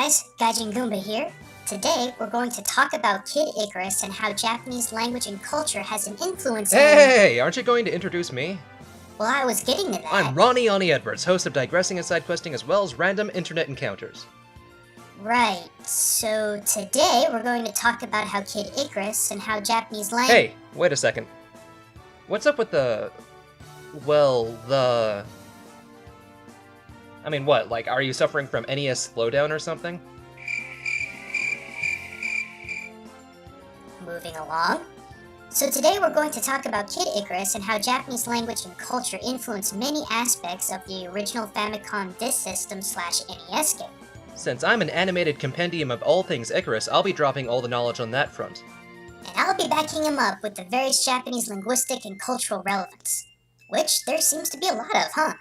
guys, Gaijin Goomba here. Today, we're going to talk about Kid Icarus and how Japanese language and culture has an influence Hey, aren't you going to introduce me? Well, I was getting to that. I'm Ronnie Edwards, host of Digressing and Side Questing as well as Random Internet Encounters. Right, so today we're going to talk about how Kid Icarus and how Japanese language... Hey, wait a second. What's up with I mean, what, like, are you suffering from NES slowdown or something? Moving along. So today we're going to talk about Kid Icarus and how Japanese language and culture influenced many aspects of the original Famicom Disk System / NES game. Since I'm an animated compendium of all things Icarus, I'll be dropping all the knowledge on that front. And I'll be backing him up with the various Japanese linguistic and cultural relevance, which there seems to be a lot of, huh?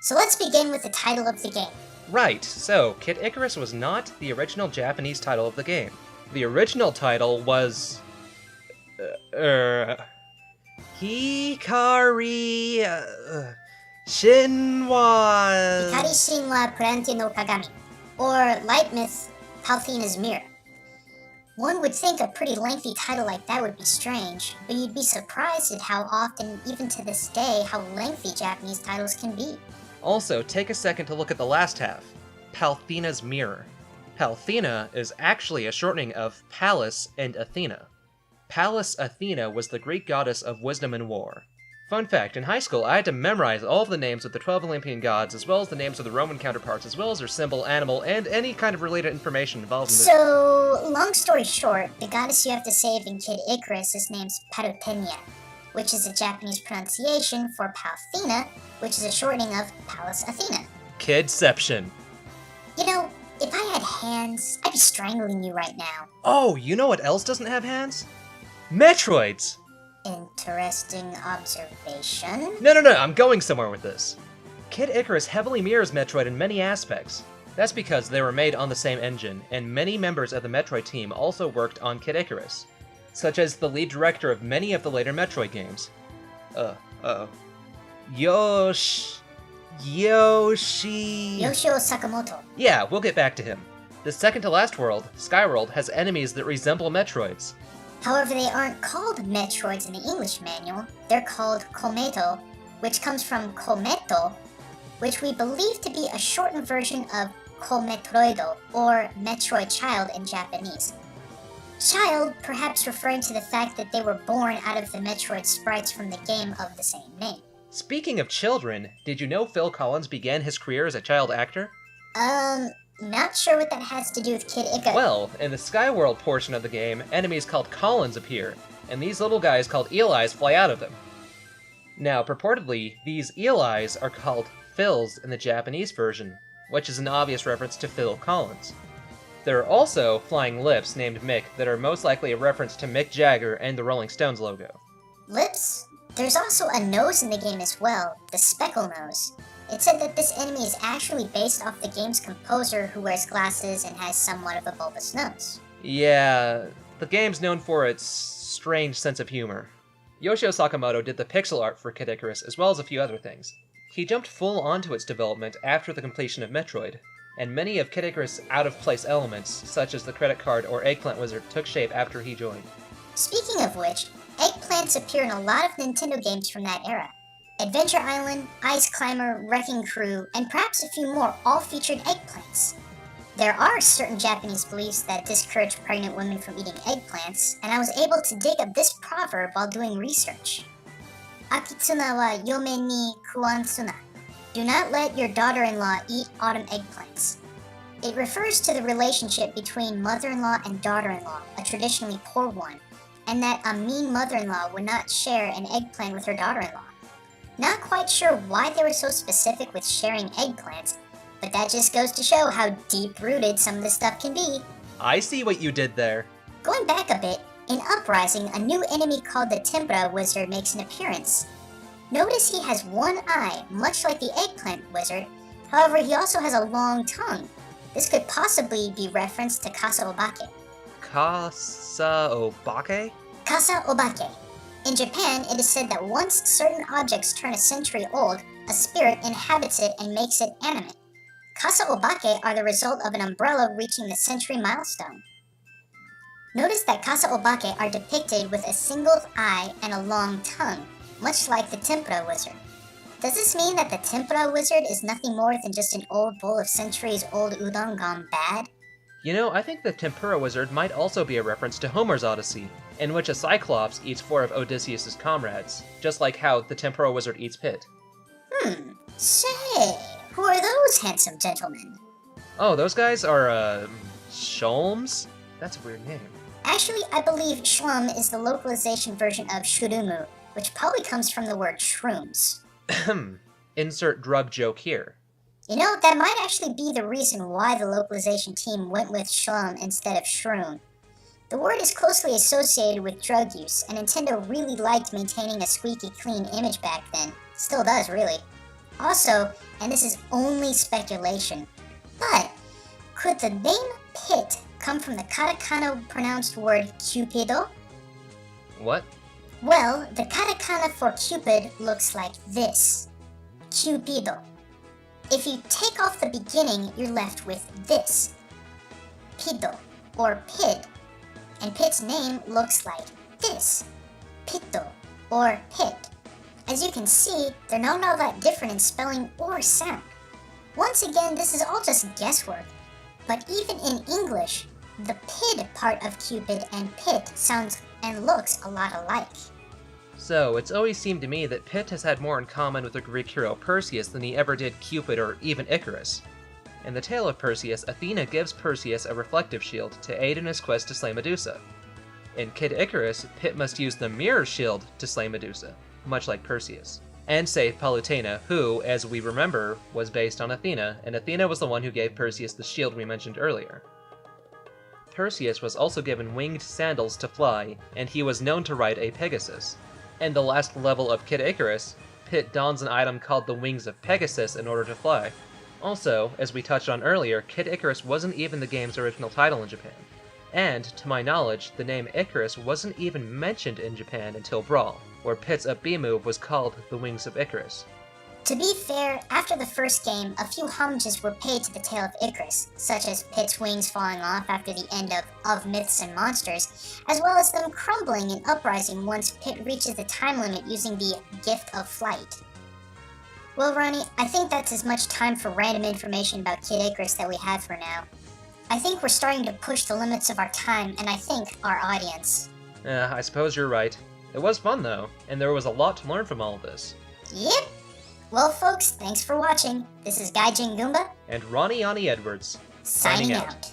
So let's begin with the title of the game. Right, so Kid Icarus was not the original Japanese title of the game. The original title was... Hikari... Shinwa... Hikari Shinwa Purante no Kagami, or Light Myth Palthena's Mirror. One would think a pretty lengthy title like that would be strange, but you'd be surprised at how often, even to this day, how lengthy Japanese titles can be. Also, take a second to look at the last half. Palthena's Mirror. Palthena is actually a shortening of Pallas and Athena. Pallas Athena was the Greek goddess of wisdom and war. Fun fact, in high school I had to memorize all of the names of the 12 Olympian gods, as well as the names of the Roman counterparts, as well as their symbol, animal, and any kind of related information involved in this. So, long story short, the goddess you have to save in Kid Icarus is named Parthenia, which is a Japanese pronunciation for Palthena, which is a shortening of Pallas Athena. Kidception. You know, if I had hands, I'd be strangling you right now. Oh, you know what else doesn't have hands? Metroids! Interesting observation. No, I'm going somewhere with this. Kid Icarus heavily mirrors Metroid in many aspects. That's because they were made on the same engine, and many members of the Metroid team also worked on Kid Icarus, such as the lead director of many of the later Metroid games. Yoshio Sakamoto. Yeah, we'll get back to him. The second to last world, Skyworld, has enemies that resemble Metroids. However, they aren't called Metroids in the English manual. They're called Kometo, which comes from Kometo, which we believe to be a shortened version of Kometroido, or Metroid Child in Japanese. Child perhaps referring to the fact that they were born out of the Metroid sprites from the game of the same name. Speaking of children, did you know Phil Collins began his career as a child actor? Not sure what that has to do with Kid Icarus. Well, in the Skyworld portion of the game, enemies called Collins appear, and these little guys called Eli's fly out of them. Now, purportedly, these Eli's are called Phils in the Japanese version, which is an obvious reference to Phil Collins. There are also flying lips named Mick that are most likely a reference to Mick Jagger and the Rolling Stones logo. Lips? There's also a nose in the game as well, the Speckle Nose. It said that this enemy is actually based off the game's composer who wears glasses and has somewhat of a bulbous nose. Yeah, the game's known for its strange sense of humor. Yoshio Sakamoto did the pixel art for Kid Icarus as well as a few other things. He jumped full onto its development after the completion of Metroid, and many of Kid Icarus' out-of-place elements, such as the credit card or Eggplant Wizard, took shape after he joined. Speaking of which, Eggplants appear in a lot of Nintendo games from that era. Adventure Island, Ice Climber, Wrecking Crew, and perhaps a few more all featured eggplants. There are certain Japanese beliefs that discourage pregnant women from eating eggplants, and I was able to dig up this proverb while doing research. Akitsuna wa yome ni kuwansuna. Do not let your daughter-in-law eat autumn eggplants. It refers to the relationship between mother-in-law and daughter-in-law, a traditionally poor one, and that a mean mother-in-law would not share an eggplant with her daughter-in-law. Not quite sure why they were so specific with sharing eggplants, but that just goes to show how deep-rooted some of this stuff can be. I see what you did there. Going back a bit, in Uprising, a new enemy called the Tempura Wizard makes an appearance. Notice he has one eye, much like the Eggplant Wizard, however he also has a long tongue. This could possibly be reference to Kasa Obake. Kasa Obake? Kasa Obake. In Japan, it is said that once certain objects turn a century old, a spirit inhabits it and makes it animate. Kasa Obake are the result of an umbrella reaching the century milestone. Notice that Kasa Obake are depicted with a single eye and a long tongue, much like the Tempura Wizard. Does this mean that the Tempura Wizard is nothing more than just an old bowl of centuries-old udon gone bad? You know, I think the Tempura Wizard might also be a reference to Homer's Odyssey, in which a Cyclops eats 4 of Odysseus' comrades, just like how the Tempura Wizard eats Pit. Say, who are those handsome gentlemen? Oh, those guys are, Sholmes? That's a weird name. Actually, I believe Shlum is the localization version of Shurumu, which probably comes from the word shrooms. Insert drug joke here. You know, that might actually be the reason why the localization team went with Shlum instead of Shroom. The word is closely associated with drug use, and Nintendo really liked maintaining a squeaky clean image back then. Still does, really. Also, and this is only speculation, but could the name Pit come from the katakana pronounced word Cupido? What? Well, the katakana for Cupid looks like this. Cupido. If you take off the beginning, you're left with this. Pido, or Pid. And Pit's name looks like this. Pito, or Pit. As you can see, they're not all that different in spelling or sound. Once again, this is all just guesswork. But even in English, the Pid part of Cupid and Pit sounds and looks a lot alike. So, it's always seemed to me that Pit has had more in common with the Greek hero Perseus than he ever did Cupid or even Icarus. In the tale of Perseus, Athena gives Perseus a reflective shield to aid in his quest to slay Medusa. In Kid Icarus, Pit must use the mirror shield to slay Medusa, much like Perseus, and save Palutena, who, as we remember, was based on Athena, and Athena was the one who gave Perseus the shield we mentioned earlier. Perseus was also given winged sandals to fly, and he was known to ride a Pegasus. In the last level of Kid Icarus, Pit dons an item called the Wings of Pegasus in order to fly. Also, as we touched on earlier, Kid Icarus wasn't even the game's original title in Japan. And, to my knowledge, the name Icarus wasn't even mentioned in Japan until Brawl, where Pit's up B move was called the Wings of Icarus. To be fair, after the first game, a few homages were paid to the tale of Icarus, such as Pit's wings falling off after the end of Myths and Monsters, as well as them crumbling in Uprising once Pit reaches the time limit using the Gift of Flight. Well, Ronnie, I think that's as much time for random information about Kid Icarus that we have for now. I think we're starting to push the limits of our time, and I think our audience. I suppose you're right. It was fun, though, and there was a lot to learn from all of this. Yep! Well, folks, thanks for watching. This is Gaijin Goomba. And Ronnie Edwards. Signing out.